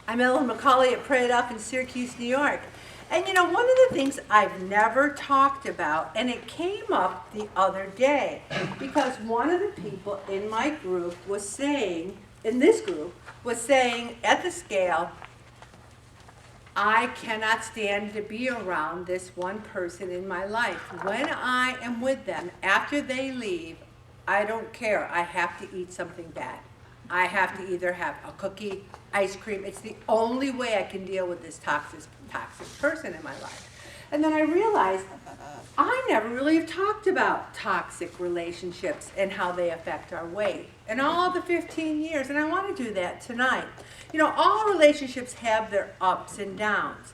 I'm Ellen McCauley at Pray It Up in Syracuse, New York. And you know, one of the things I've never talked about, and it came up the other day, because one of the people in my group was saying, in this group, was saying at the scale, I cannot stand to be around this one person in my life. When I am with them, after they leave, I don't care. I have to eat something bad. I have to either have a cookie, ice cream. It's the only way I can deal with this toxic person in my life. And then I realized I never really have talked about toxic relationships and how they affect our weight in all the 15 years, and I want to do that tonight. You know, all relationships have their ups and downs,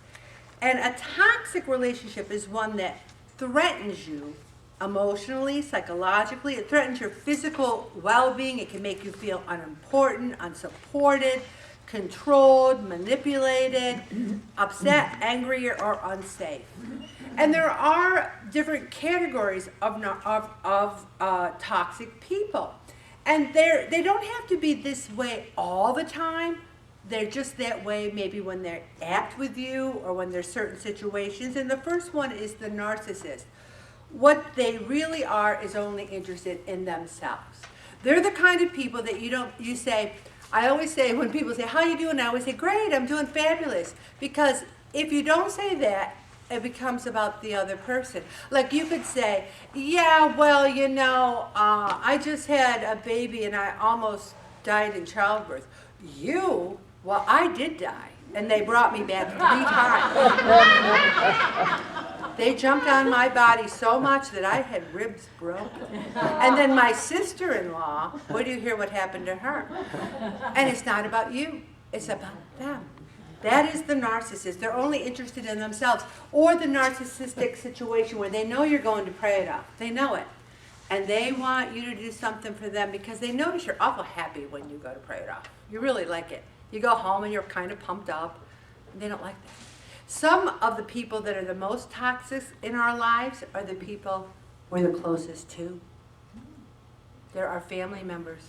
and a toxic relationship is one that threatens you emotionally, psychologically. It threatens your physical well-being. It can make you feel unimportant, unsupported, controlled, manipulated, upset, angry, or unsafe. And there are different categories of toxic people. And they don't have to be this way all the time. They're just that way maybe when they act with you or when there's certain situations. And the first one is the narcissist. What they really are is only interested in themselves. They're the kind of people that you say, I always say when people say, how you doing? I always say, great, I'm doing fabulous. Because if you don't say that, it becomes about the other person. Like you could say, yeah, well, you know, I just had a baby and I almost died in childbirth. You? Well, I did die. And they brought me back 3 times. They jumped on my body so much that I had ribs broken. And then my sister-in-law, what do you hear what happened to her? And it's not about you, it's about them. That is the narcissist. They're only interested in themselves. Or the narcissistic situation where they know you're going to pray it up. They know it. And they want you to do something for them because they notice you're awful happy when you go to pray it up. You really like it. You go home and you're kind of pumped up. They don't like that. Some of the people that are the most toxic in our lives are the people we're the closest to. There are family members.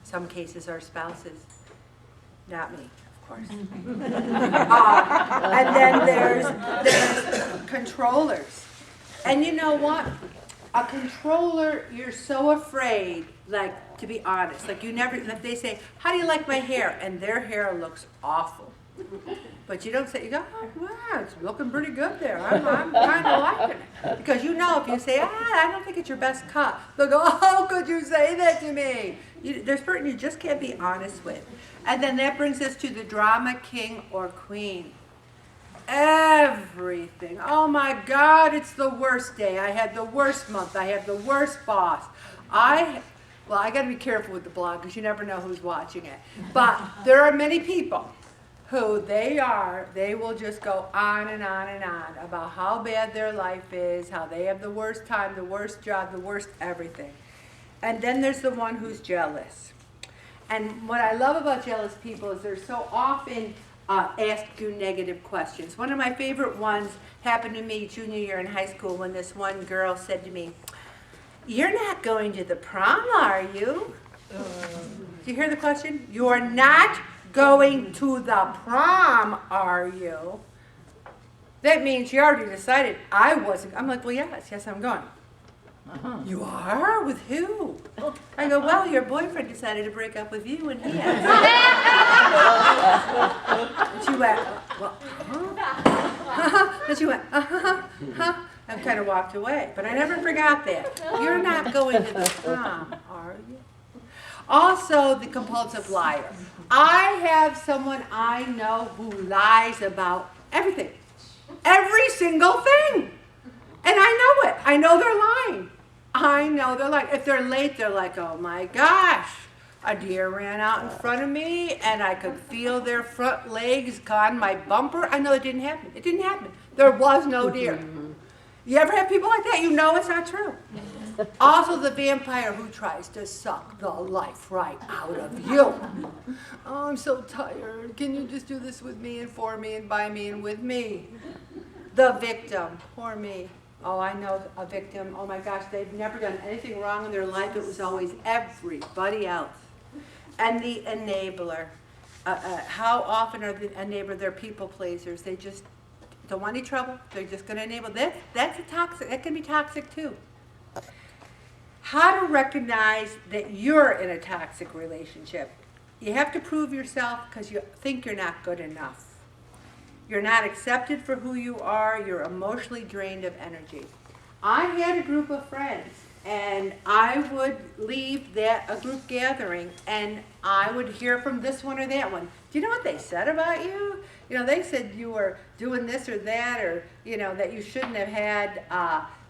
Some cases are spouses. Not me, of course. And then there's controllers. And you know what? A controller, you're so afraid, like, to be honest. Like, if they say, how do you like my hair? And their hair looks awful. But you don't say, you go, oh, wow, it's looking pretty good there. I'm kind of liking it. Because you know if you say, I don't think it's your best cut, they'll go, oh, how could you say that to me? There's certain you just can't be honest with. And then that brings us to the drama king or queen. Everything. Oh my God, it's the worst day. I had the worst month. I had the worst boss. I got to be careful with the blog because you never know who's watching it. But there are many people who they will just go on and on and on about how bad their life is, how they have the worst time, the worst job, the worst everything. And then there's the one who's jealous. And what I love about jealous people is they're so often ask you negative questions. One of my favorite ones happened to me junior year in high school when this one girl said to me, you're not going to the prom, are you? Do you hear the question? You're not going to the prom, are you? That means she already decided I wasn't. I'm like, well, yes, I'm going. You are? With who? I go, well, your boyfriend decided to break up with you and he has. And she went, well, and she went, and kind of walked away. But I never forgot that. You're not going to the prom, are you? Also, the compulsive liar. I have someone I know who lies about everything. Every single thing. And I know it. I know they're lying. I know they're lying. If they're late, they're like, oh my gosh, a deer ran out in front of me and I could feel their front legs on my bumper. I know it didn't happen. It didn't happen. There was no deer. You ever have people like that? You know it's not true. Also the vampire who tries to suck the life right out of you. Oh, I'm so tired. Can you just do this with me and for me and by me and with me? The victim, poor me. Oh, I know a victim. Oh my gosh, they've never done anything wrong in their life. It was always everybody else. And the enabler. how often are a neighbor, they're people pleasers. They just don't want any trouble. They're just going to enable that. That's a toxic. That can be toxic too. How to recognize that you're in a toxic relationship. You have to prove yourself because you think you're not good enough. You're not accepted for who you are. You're emotionally drained of energy. I had a group of friends, and I would leave a group gathering, and I would hear from this one or that one. Do you know what they said about you? You know, they said you were doing this or that, or, you know, that you shouldn't have had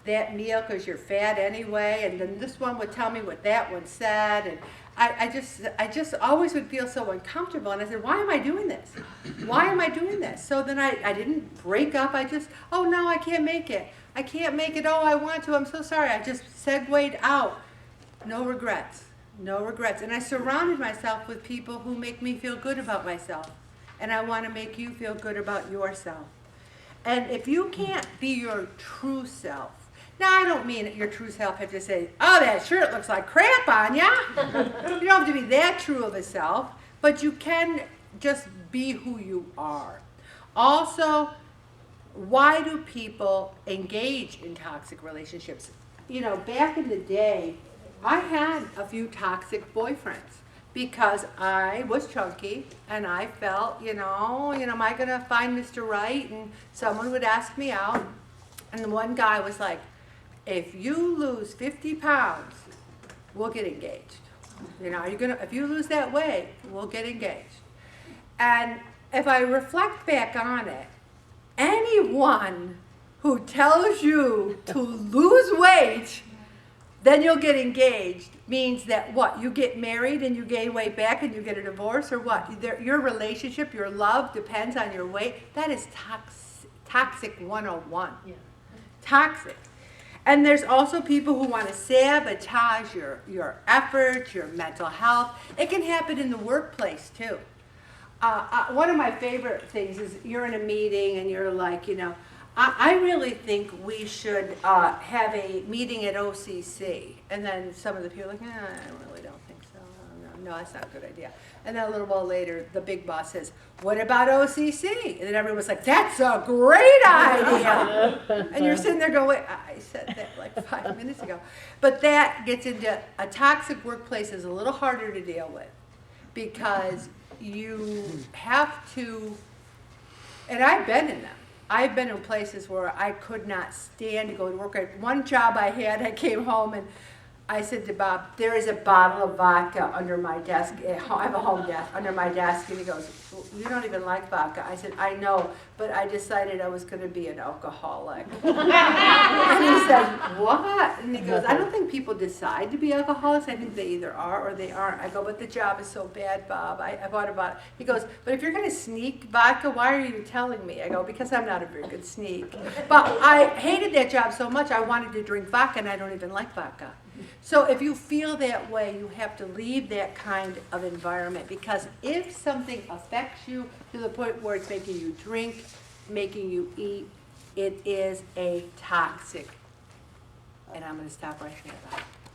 that meal because you're fat anyway. And then this one would tell me what that one said. And I just always would feel so uncomfortable. And I said, why am I doing this? Why am I doing this? So then I didn't break up. I just, oh, no, I can't make it. I can't make it. Oh, I want to. I'm so sorry. I just segued out. No regrets. No regrets. And I surrounded myself with people who make me feel good about myself. And I want to make you feel good about yourself. And if you can't be your true self, now I don't mean your true self have to say, oh, that shirt looks like crap on ya. You don't have to be that true of a self, but you can just be who you are. Also, why do people engage in toxic relationships? You know, back in the day, I had a few toxic boyfriends because I was chunky and I felt, you know, am I going to find Mr. Right? And someone would ask me out. And the one guy was like, if you lose 50 pounds, we'll get engaged. You know, if you lose that weight, we'll get engaged. And if I reflect back on it, anyone who tells you to lose weight, then you'll get engaged, means that what? You get married and you gain weight back and you get a divorce, or what? Your relationship, your love depends on your weight. That is toxic 101. Yeah. Toxic. And there's also people who want to sabotage your efforts, your mental health. It can happen in the workplace too. One of my favorite things is you're in a meeting and you're like, you know, I really think we should have a meeting at OCC. And then some of the people are like, I really don't think so. No, that's not a good idea. And then a little while later, the big boss says, what about OCC? And then everyone's like, that's a great idea. And you're sitting there going, wait, I said that like 5 minutes ago. But that gets into a toxic workplace is a little harder to deal with because you have to, and I've been in them. I've been in places where I could not stand to go to work. One job I had, I came home and I said to Bob, there is a bottle of vodka under my desk. I have a home desk under my desk. And he goes, you don't even like vodka. I said, I know, but I decided I was going to be an alcoholic. And he said, what? And he goes, I don't think people decide to be alcoholics. I think they either are or they aren't. I go, but the job is so bad, Bob. I thought about it. He goes, but if you're going to sneak vodka, why are you telling me? I go, because I'm not a very good sneak. But I hated that job so much, I wanted to drink vodka, and I don't even like vodka. So if you feel that way, you have to leave that kind of environment, because if something affects you to the point where it's making you drink, making you eat, it is a toxic. And I'm going to stop right there.